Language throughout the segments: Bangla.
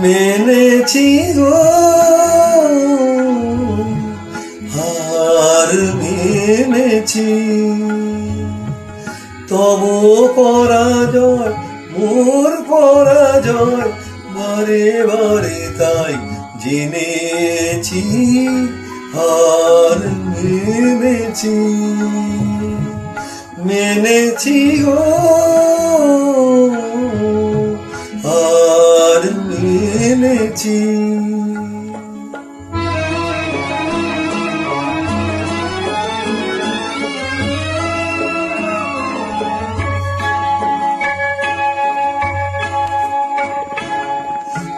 মেনেছি গো হার মেনেছি, তব পরাজয় মোর পরাজয় বারে বারে তাই জেনেছি, হার মেনেছি মেনেছি গো হার মেনেছি।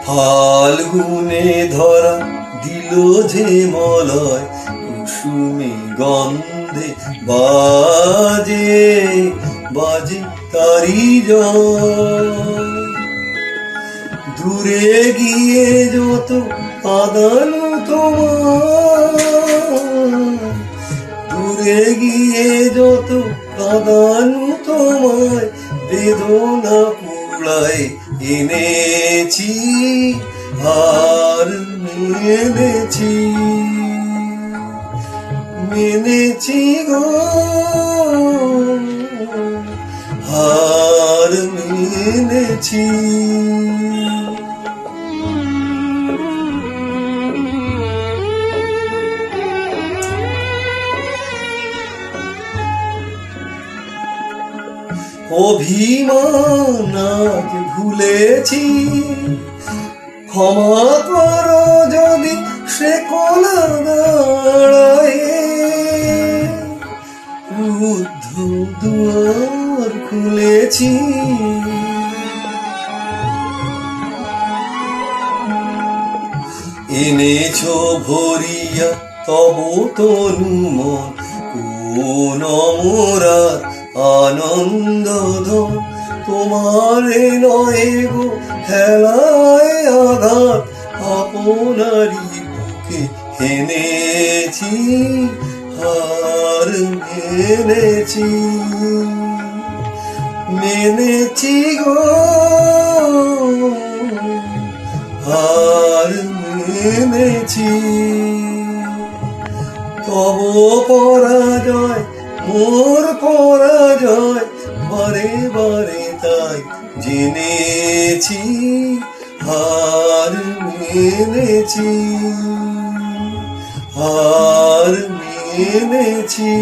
ফাল্গুনে ধরা দিল যে মলয়, কুসুমে গন্ধে বাজে বাজে তারি জয়। দূরে গিয়ে যত কাঁদানো তোমার, দূরে গিয়ে যত কাঁদানো তোমায় বেদনা কুড়ায় এনেছি, হার মেনেছি মেনেছি গো হার মেনেছি। অভিমান আজ ভুলেছি, ক্ষমা করো যদি সে কোলা দাঁড়ায়, রুদ্ধ দুয়ার খুলেছি। এনেছো ভরিয়া তব তনু মন, কোন মোরার আনন্দ ধন, তোমারে নয় গো খেলায় আঘাত, আপনারই বুকে এনেছি, হার মেনেছি মেনেছি গো হার মেনেছি, তব পরাজয় মোর পরাজয় বারে বারে তাই জেনেছি, হার মেনেছি হার মেনেছি।